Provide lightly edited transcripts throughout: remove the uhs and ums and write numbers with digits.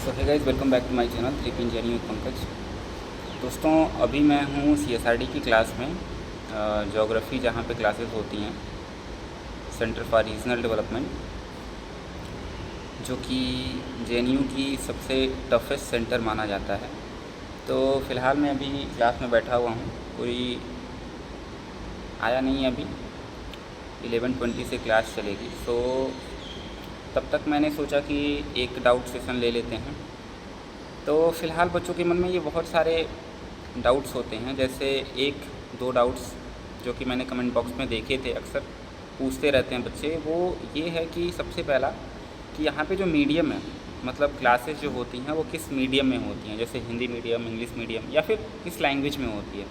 So hey guys, welcome back to my channel 3 journey with Pankaj. दोस्तों, अभी मैं हूँ CSRD की क्लास में, ज्योग्राफी जहाँ पे क्लासेस होती हैं, सेंटर फॉर रीजनल डेवलपमेंट, जो कि JNU की सबसे टफेस्ट सेंटर माना जाता है। तो फ़िलहाल मैं अभी क्लास में बैठा हुआ हूँ, कोई आया नहीं है। अभी 11:20 से क्लास चलेगी। सो तब तक मैंने सोचा कि एक डाउट सेशन ले लेते हैं। तो फ़िलहाल बच्चों के मन में ये बहुत सारे डाउट्स होते हैं, जैसे 1-2 डाउट्स जो कि मैंने कमेंट बॉक्स में देखे थे, अक्सर पूछते रहते हैं बच्चे। वो ये है कि सबसे पहला कि यहाँ पे जो मीडियम है, मतलब क्लासेस जो होती हैं वो किस मीडियम में होती हैं, जैसे हिंदी मीडियम, इंग्लिश मीडियम, या फिर किस लैंग्वेज में होती है।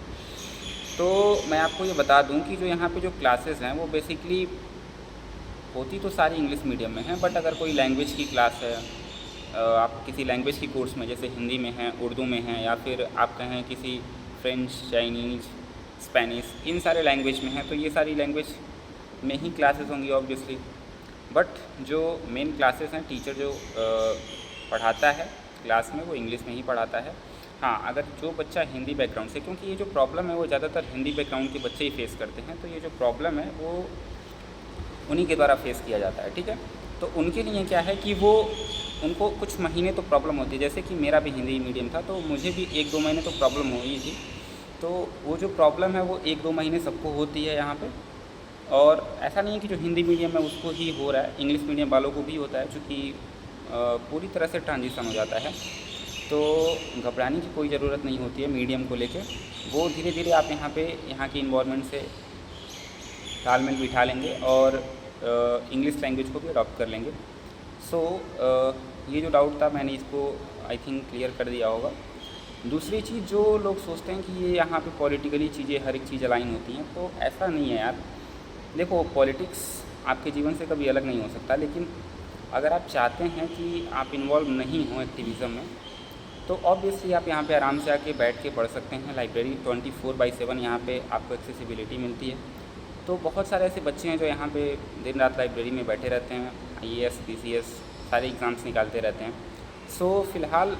तो मैं आपको ये बता दूं कि जो यहाँ पे जो क्लासेस हैं वो बेसिकली होती तो सारी इंग्लिश मीडियम में हैं, बट अगर कोई लैंग्वेज की क्लास है, आप किसी लैंग्वेज की कोर्स में, जैसे हिंदी में है, उर्दू में है, या फिर आप कहें किसी फ्रेंच, चाइनीज़, स्पेनिश, इन सारे लैंग्वेज में हैं, तो ये सारी लैंग्वेज में ही क्लासेस होंगी ऑब्वियसली। बट जो मेन क्लासेस हैं, टीचर जो पढ़ाता है क्लास में, वो इंग्लिश में ही पढ़ाता है। हाँ, अगर जो बच्चा हिंदी बैकग्राउंड से, क्योंकि ये जो प्रॉब्लम है वो ज़्यादातर हिंदी बैकग्राउंड के बच्चे ही फेस करते हैं, तो ये जो प्रॉब्लम है वो उन्हीं के द्वारा फेस किया जाता है, ठीक है। तो उनके लिए क्या है कि वो उनको कुछ महीने तो प्रॉब्लम होती है, जैसे कि मेरा भी हिंदी मीडियम था, तो मुझे भी 1-2 महीने तो प्रॉब्लम हो ही थी। तो वो जो प्रॉब्लम है वो 1-2 महीने सबको होती है यहाँ पे। और ऐसा नहीं है कि जो हिंदी मीडियम है उसको ही हो रहा है, इंग्लिश मीडियम वालों को भी होता है, चूँकि पूरी तरह से ट्रांजिशन हो जाता है। तो घबराने की कोई ज़रूरत नहीं होती है मीडियम को लेके। वो धीरे धीरे आप यहाँ पे यहाँ की इन्वायरमेंट से तालमेल बिठा लेंगे और इंग्लिश लैंग्वेज को भी अडॉप्ट कर लेंगे। सो ये जो डाउट था मैंने इसको आई थिंक क्लियर कर दिया होगा। दूसरी चीज़, जो लोग सोचते हैं कि ये यहाँ पे पॉलिटिकली चीज़ें, हर एक चीज़ अलाइन होती हैं, तो ऐसा नहीं है यार। देखो, पॉलिटिक्स आपके जीवन से कभी अलग नहीं हो सकता, लेकिन अगर आप चाहते हैं कि आप इन्वॉल्व नहीं हो एक्टिविज़म में, तो ऑब्वियसली आप यहाँ पे आराम से आके बैठ के पढ़ सकते हैं। लाइब्रेरी 24/7 यहाँ पे आपको एक्सेसिबिलिटी मिलती है। तो बहुत सारे ऐसे बच्चे हैं जो यहाँ पे दिन रात लाइब्रेरी में बैठे रहते हैं, IAS, PCS सारे एग्ज़ाम्स निकालते रहते हैं। सो फ़िलहाल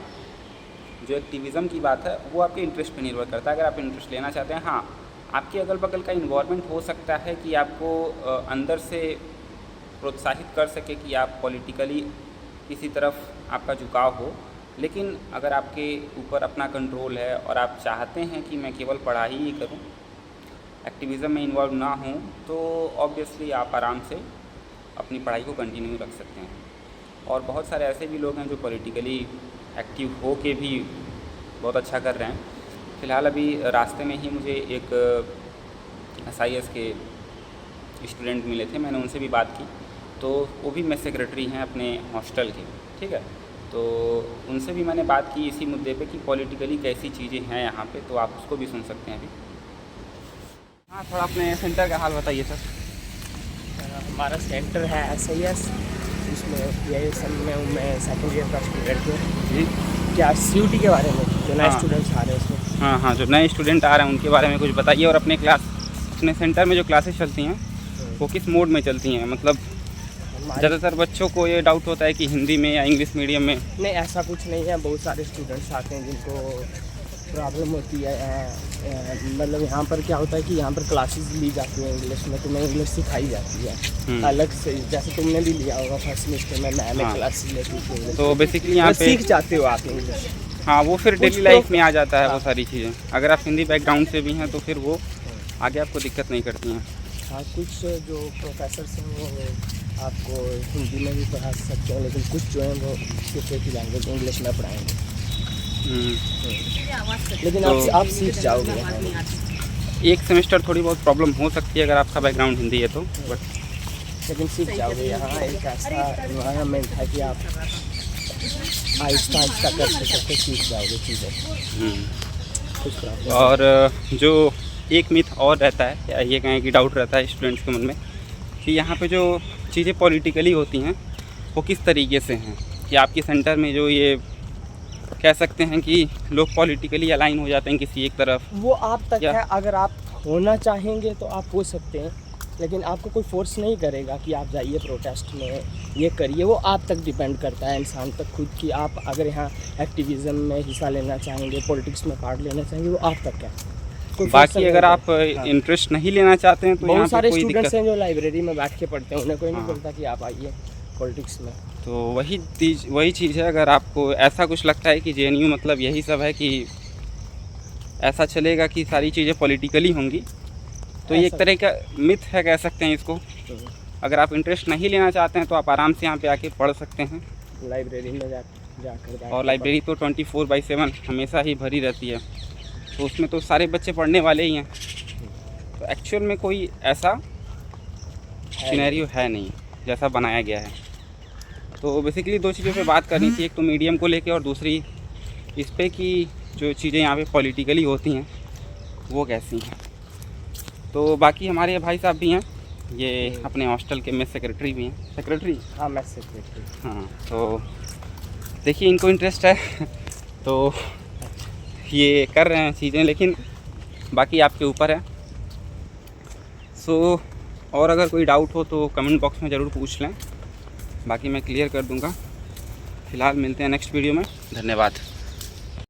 जो एक्टिविज़म की बात है वो आपके इंटरेस्ट पे निर्भर करता है। अगर आप इंटरेस्ट लेना चाहते हैं, हाँ, आपके अगल बगल का इन्वायरमेंट हो सकता है कि आपको अंदर से प्रोत्साहित कर सके कि आप पॉलिटिकली किसी तरफ आपका झुकाव हो। लेकिन अगर आपके ऊपर अपना कंट्रोल है और आप चाहते हैं कि मैं केवल पढ़ाई ही करूं, एक्टिविज़म में इन्वॉल्व ना हूं, तो ऑब्वियसली आप आराम से अपनी पढ़ाई को कंटिन्यू रख सकते हैं। और बहुत सारे ऐसे भी लोग हैं जो पॉलिटिकली एक्टिव हो के भी बहुत अच्छा कर रहे हैं। फ़िलहाल अभी रास्ते में ही मुझे एक SIS के स्टूडेंट मिले थे, मैंने उनसे भी बात की। तो वो भी मेस सेक्रेटरी हैं अपने हॉस्टल के, ठीक है। तो उनसे भी मैंने बात की इसी मुद्दे पे कि पॉलिटिकली कैसी चीज़ें हैं यहाँ पे, तो आप उसको भी सुन सकते हैं अभी। हाँ, थोड़ा अपने सेंटर का हाल बताइए सर। हमारा सेंटर है SIS, इसमें PISM में हूँ मैं, सेकेंड ईयर का स्टूडेंट हूँ जी। क्या CUT के बारे में जो नए हाँ। स्टूडेंट्स आ रहे हैं उसमें। हाँ, जो नए स्टूडेंट आ रहे हैं उनके बारे में कुछ बताइए। और अपने सेंटर में जो क्लासेस चलती हैं वो किस मोड में चलती हैं, मतलब ज़्यादातर बच्चों को ये डाउट होता है कि हिंदी में या इंग्लिश मीडियम में। नहीं, ऐसा कुछ नहीं है। बहुत सारे स्टूडेंट्स आते हैं जिनको प्रॉब्लम होती है। मतलब यहाँ पर क्या होता है कि यहाँ पर क्लासेस ली जाती हैं इंग्लिश में, तुम्हें इंग्लिश सिखाई जाती है अलग से, जैसे तुमने भी लिया होगा फर्स्ट सेमेस्टर में, मैंने क्लासेस लेती थी। तो बेसिकली यहाँ पे सीख जाते हो आप इंग्लिश। हाँ, वो फिर डेली लाइफ में आ जाता है वो सारी चीज़ें। अगर आप हिंदी बैकग्राउंड से भी हैं तो फिर वो आगे आपको दिक्कत नहीं करती हैं। हाँ, कुछ जो प्रोफेसर हैं वो आपको हिंदी में भी पढ़ा सकते हैं, लेकिन कुछ जो हैं वो सिर्फ एक ही लैंग्वेज इंग्लिश में पढ़ाएंगे। लेकिन तो आप सीख जाओगे यहाँ। एक सेमेस्टर थोड़ी बहुत प्रॉब्लम हो सकती है अगर आपका बैकग्राउंड हिंदी है तो, बट लेकिन सीख जाओगे। यहाँ एक ऐसा इन्वायरमेंट है कि आप आहिस्ता आहिस्ता करते करते सीख जाओगे चीज़ें। कुछ प्रॉब्लम। और जो एक मिथ और रहता है, या ये कहें कि डाउट रहता है स्टूडेंट्स के मन में, कि यहाँ पे जो चीज़ें पॉलिटिकली होती हैं वो किस तरीके से हैं, कि आपके सेंटर में जो ये कह सकते हैं कि लोग पॉलिटिकली अलाइन हो जाते हैं किसी एक तरफ। वो आप तक है, अगर आप होना चाहेंगे तो आप हो सकते हैं, लेकिन आपको कोई फोर्स नहीं करेगा कि आप जाइए प्रोटेस्ट में ये करिए, वो आप तक डिपेंड करता है, इंसान तक खुद की। आप अगर यहाँ एक्टिविज़म में हिस्सा लेना चाहेंगे, पॉलिटिक्स में पार्ट लेना चाहेंगे, वो आप तक है। बाकी अगर आप इंटरेस्ट नहीं लेना चाहते हैं तो बहुत सारे स्टूडेंट्स हैं जो लाइब्रेरी में बैठ के पढ़ते हैं, उन्हें कोई नहीं बोलता कि आप आइए पॉलिटिक्स में। तो वही चीज़ है। अगर आपको ऐसा कुछ लगता है कि JNU मतलब यही सब है कि ऐसा चलेगा कि सारी चीज़ें पॉलिटिकली होंगी, तो ये एक तरह का मिथ है, कह सकते हैं इसको। अगर आप इंटरेस्ट नहीं लेना चाहते हैं तो आप आराम से यहाँ पे आके पढ़ सकते हैं लाइब्रेरी में जाकर। और लाइब्रेरी तो 24/7 हमेशा ही भरी रहती है, तो उसमें तो सारे बच्चे पढ़ने वाले ही हैं। तो एक्चुअल में कोई ऐसा सिनेरियो है नहीं जैसा बनाया गया है। तो बेसिकली 2 चीज़ों पे बात करनी थी, एक तो मीडियम को लेके और दूसरी इस पे कि जो चीज़ें यहाँ पे पॉलिटिकली होती हैं वो कैसी हैं। तो बाकी हमारे भाई साहब भी हैं, ये अपने हॉस्टल के मेस सेक्रेटरी भी हैं। सेक्रेटरी? हाँ, मेस सेक्रेटरी। हाँ, तो देखिए इनको इंटरेस्ट है तो ये कर रहे हैं चीज़ें, लेकिन बाकी आपके ऊपर है। सो और अगर कोई डाउट हो तो कमेंट बॉक्स में ज़रूर पूछ लें, बाकी मैं क्लियर कर दूंगा। फ़िलहाल मिलते हैं नेक्स्ट वीडियो में। धन्यवाद।